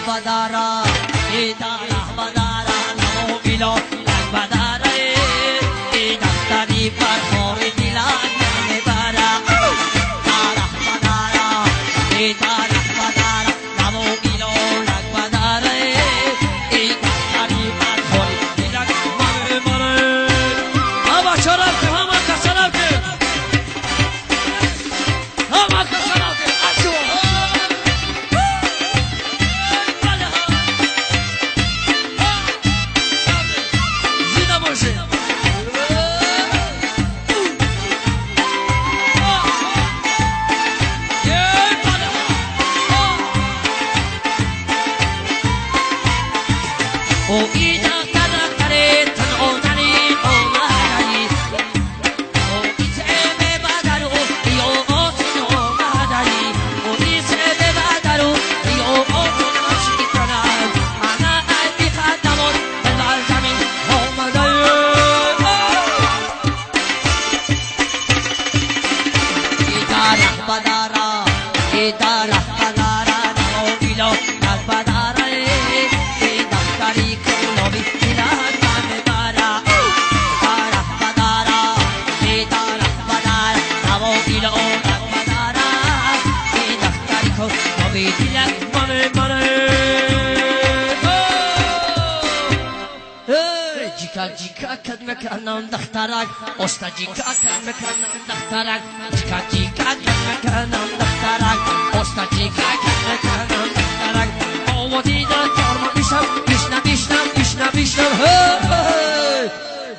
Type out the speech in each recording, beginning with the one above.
رهبدارا ایدا رهبدارا نمو بیلو رهبدارا ای دفتری پر خور دیلان نمیبارا رهبدارا ایدا رهبدارا نمو بیلو رهبدارا ای دفتری پر خور دیلان نمیبارا آبا چرا که همه کسرم که همه کسرم که اشو او اینا تدرکتره تنعوننی اومدنی او ایسه ببادرو ایو اوتینو اومدنی او ایسه ببادرو ایو اوتینو شیکنن انا ایبی خدمون بلبل زمین اومدنی ایدا رهبدارا ایدا رهبدارا نمو بیلو رهبدارا دفتری کنوی دیلان نمیبارا رهبدارا ایدا رهبدارا نمو بیلو رهبدارا ای دفتری کنوی دیلان نمیبارا جیکا جیکا کد مکنم دخترک استا جیکا کد مکنم دخترک جیکا جیکا کد مکنم دخترک استا جیکا کد مکنم دخترک آوازی دار کارما میشم بیشنم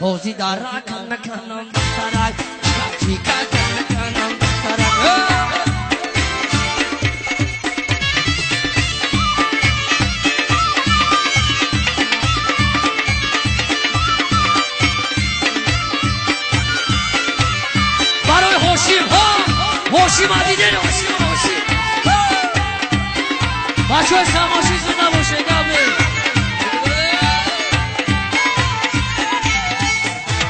آوازی دار کد مکنم دخترک جیکا جیکا کد مکنم دخترک هوشی مدیده هوشی بچه های سماشی زنده باشه گمه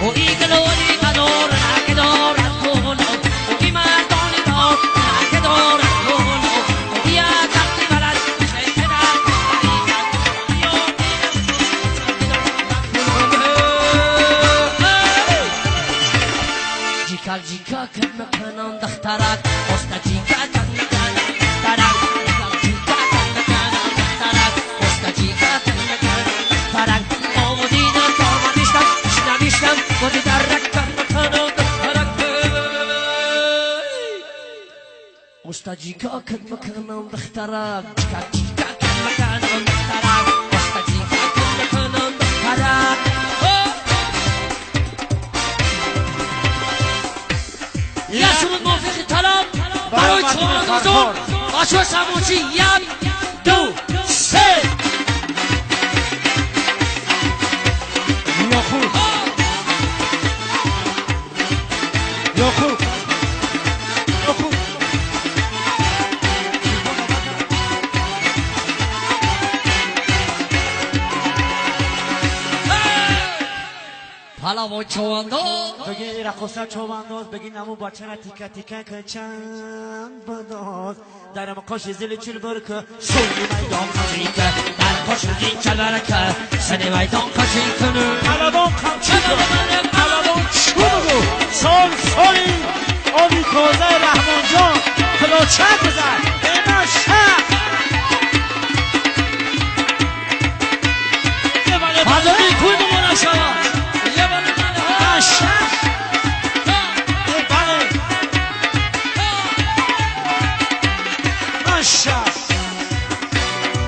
او ایگلولی قدار نگدار نکنو او ای مردانی دار نگدار نکنو او بیا تختی بلد شیطنم جیکال جیکا کد مکنم دخترک استا جیکا کد مکنم دخترک جیکا کد مکنم دخترک استا جیکا کد مکنم دخترک آموزی در کارما بیشتم بودی در رک کد مکنم دخترک استا جیکا کد مکنم دخترک جیکا کد مکنم دخترک استا جیکا کد مکنم دخترک یه شروع موفقی طلب برای چهار بزرگ بچه سموچی یک دو سه یا خوب پلاو چوانداز بگی رقصه چوانداز بگی نمو بچه را تیکه تیکه که چند بداز در مقاش زل چل برکه سوی میدان خشی که در خوشنگی چلره که سنی میدان خشی کنه پلوان خمچی کن پلوان چو بگو سالی آبی کوزه رحمان جان پلاچه بزن اینا شک حضرتی کوی بمونه شما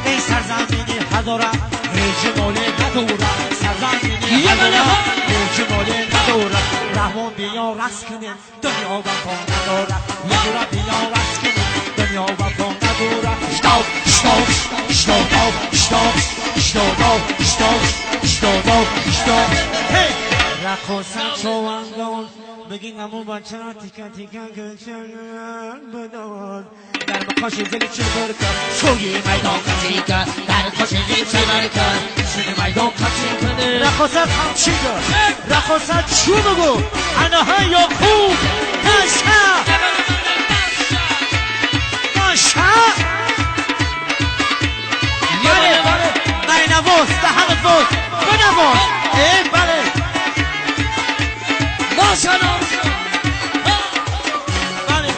ای سرزمینی هزاره رژیمالی نداره سرزمینی هزاره رژیمالی نداره رحمان بیا رس کنیم دنیا وفا نداره یه جورا بیا رس کنیم دنیا وفا نداره رقصه چوانگان بگی نمو بچه را تیکه تیکه گچن بداز در مقاش زلی چه برکن سوی میدان خشی که در خوشنگی چلره که سنی میدان خشی کنه رقصه خمچی کن رقصه چو بگو انها یا خوب نشه نشه رحمان بله ماشاءالله بله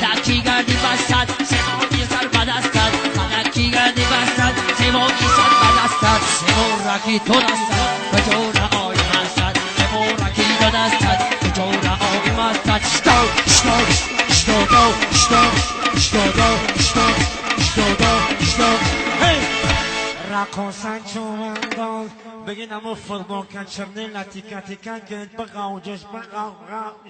قدکی گردی بستد سمانی سر بدستد قدکی گردی بستد سمانی سر بدستد سمورکی تو دستد کجور آی مستد سمورکی تو دستد کجور آی مستد رقصن چوندان بگین امو فوتبال کن چرنی لطیکتی کن گند بقاو جش بقاو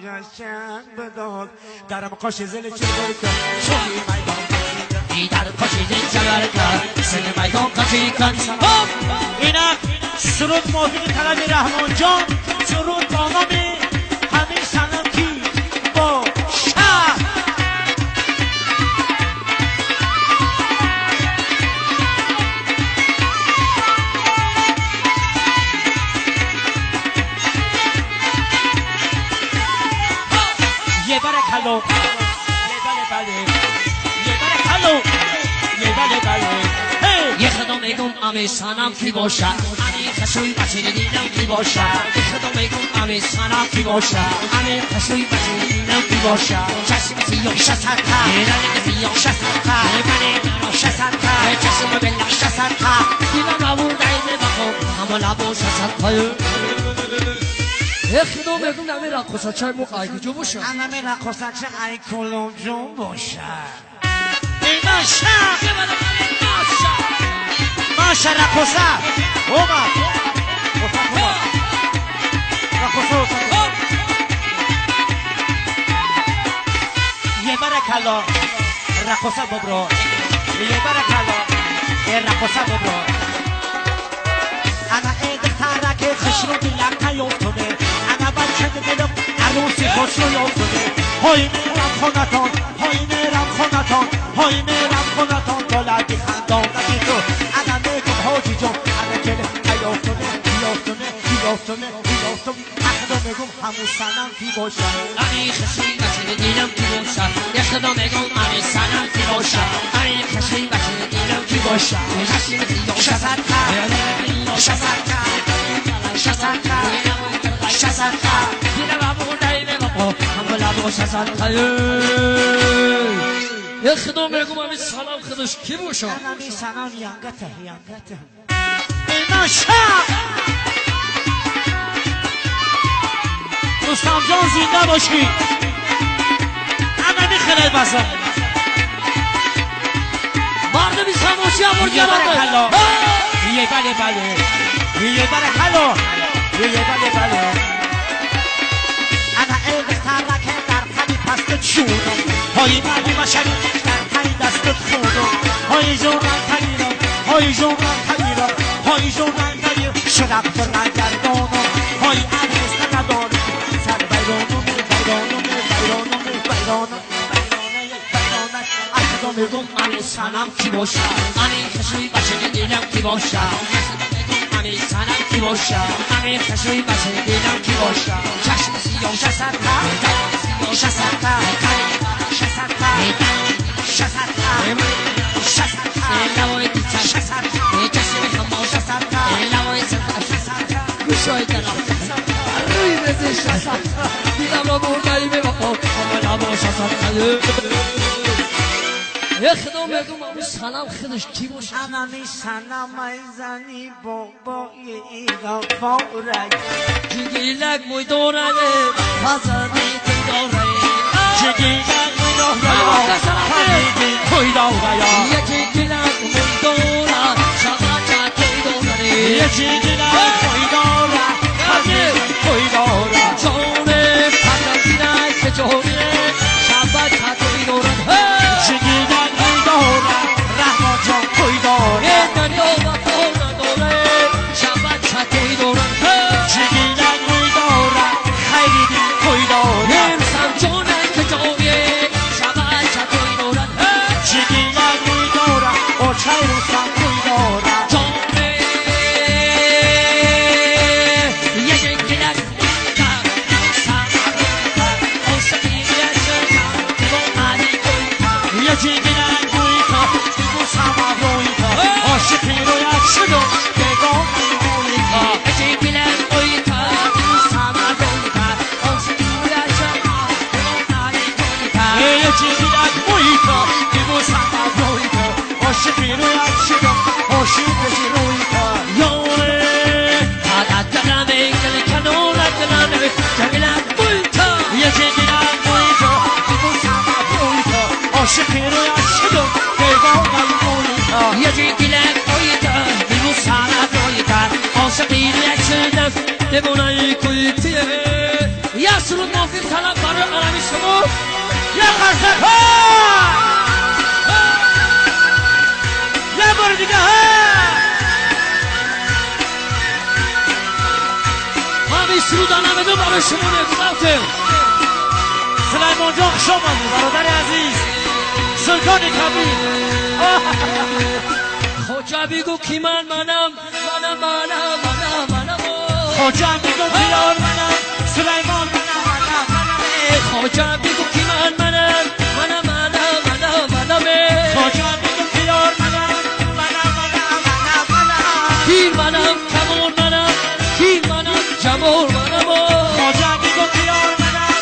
جشن بداد درم قاش زل چه برکن شوی میدان دیدر کشیدین جگر کرد سن میدان کشی کن اینا سرود موفق طلب رحمان جان سرود با نام همین سنم کی با شهر یه بره کلو یه بره بله یه بره کلو یه بره بله یه خدا میگم امی سنم کی باشد امی خشوی بچه دیدم کی باشد یه خدا میگم امی سنم کی باشد امی خشوی بچه دیدم کی باشد چشم سیاه شسرکا دیدن سیاه شسرکا من شسرکا چشم بلا شسرکا دیدم نبود دایده بخو اما نبود شسرکا یه خدا میگم امی رقصه چای مقایدی جو باشد امی رقصه چای کلوم جون باشد اینا شهر ماشا رقصه اومد رقصه یه بره کلا رقصه ببرو یه بره کلا رقصه ببرو انا عید ترک خشرو دیلم تیفتونه انا بچه دلم عروسی خوشو یفتونه های میرم خونتان های میرم خونتان های میرم خونتان دولتی خندان نمی تو انا میگم حاجی جان انا کله تیفتونه تیفتونه تیفتونه تیفتونه اخدا میگم همون سنم کی باشه امی خشوی بچه دیدم کی باشد یه خدا میگم امی سنم کی باشد امی خشوی بچه دیدم کی باشد چشم سیاه شسرکا شسرکا شسرکا شسرکا دیدم ابو دایده بخو اما لبو شسرکا یه خدا میگم امی سلام خودش کی باشد انا می سنم یانگته اینا شب رستم جان زنده باشی انا میخرد بسا مرد بی سماشی هم یه بره کلا یه بله بله یه بره کلا یه بله بله انا ایدخ ترکه در خمی پست چونم های مردی بشری در تایی دستت خونم های جونم تگیرم های جونم تگیرم های جونم تگیرم شرق برن گردانم های عریض ندارم سر بیرانم بیرانم بیرانم بیرانم اخدا میگم امی سنم کی باشد امی خشوی بچه دیدم کی باشد امی سنم کی باشد امی خشوی بچه دیدم کی باشد چشم سیاه شسرکا شسرکا شسرکا شسرکا شسرکا لوای دیچه شسرکا چشم خمار شسرکا لوای سرکا شسرکا گوشای دلم روی رزی شسرکا دیدم را بردایی به بخو اما لبا شسرکا یه خدا میگم امی سنم خودش کی باشد انا می سنم ایزنی بابا ایگا فورک جگیلک موی داره پزنی توی داره جگیلک موی داره توی داره یکی گیلک موی داره شغل توی داره یکی گیلک موی داره توی داره جونه پتر گیلک که جونه شبت توی داره جگیلک موی داره رحمان جان توی داره یه دنیا و فور داره شبت توی داره جگیلک موی داره خیلی دل توی داره همسم جونه که جونه شبت توی داره جگیلک موی داره روی عکشیدم عاشق بشی روی کار یاره عدد دلمه دل کنارت دلمه جمیلت بوی تا یکی گیرم روی تو بیبو سما روی تو عاشق روی عکشیدم دیوانه روی کار یکی گیلک بوی تا بیمو سرت روی تا عاشقی یک شدم دمونه کوی تیه یا سرود موفق طلب برای عربی شما یا خرسک یه بار دیگه همین سرود نمیدون برای شما نگذارتم سلیمان جان خوش آمدی برادر عزیز سلطان کبیر خوجا بگو کی منم خوجا میگو بیار منم سلیمان منم خوجا بگو کی منم خوجا میگو بیار منم پیر منم کمون منم پیر منم جمال منم خوجا میگو بیار منم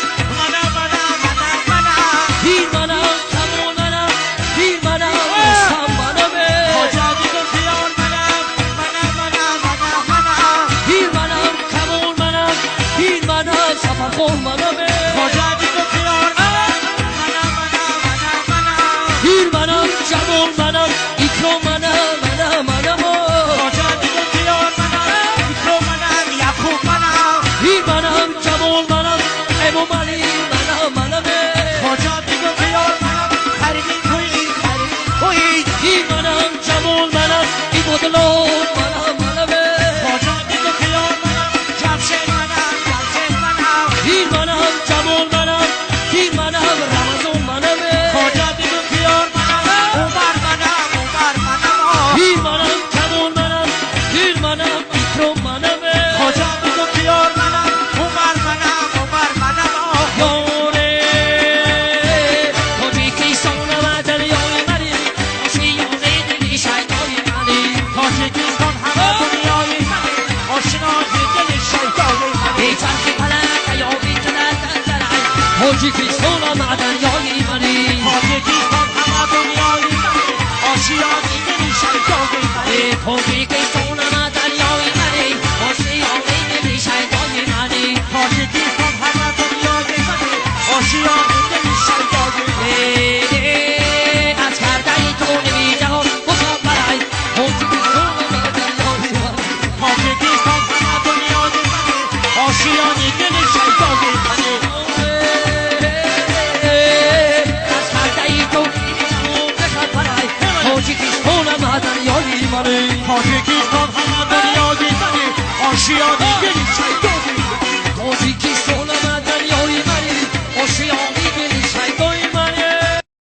پیر منم کمون منم پیر منم رستم منم خوجا میگو بیار منم پیر منم کمون منم پیر منم سفرخور منم خوجا میگو بیار پیر منم جمال منم اکرام منم خوجا میگو بیار منم یعقوب منم پیر منم جمال منم امام علی منم خوجا میگو بیار منم خریدی توی پیر منم جمال منم عبادالله منم خوجا میگو بیار منم جمشید منم پیر منم جمال منم پیر منم رمضان منم خوجا میگو بیار منم عمر منم پیر منم جمال منم پیر منم اکرام منم خوجا میگو بیار منم عمر منم یاره تو بیکی سانم دریای منی آشی یاره دلی شیطای منی تاجیکستان همه دنیای منه آشنای دل شیطان منه ای چرخ فلک یا بی تلت تاجیکستان دریای منی تاجیکستان همه دنیای منه آشیای دل شیطان منه ای تاجیکستان دریای منی آشی یاره دلی شیطای منی تاجیکستان همه دنیای منه آشیای دل شیطان منه از کردن تو نمیده ها بزا برای تاجیکستان دریای منی تاجیکستان همه دنیای منه آشیای دل شیطان منه از کردن تو بزا برای تاجیکستان دریای منی تاجیکستان همه دنیای منه آشیای دل شیطان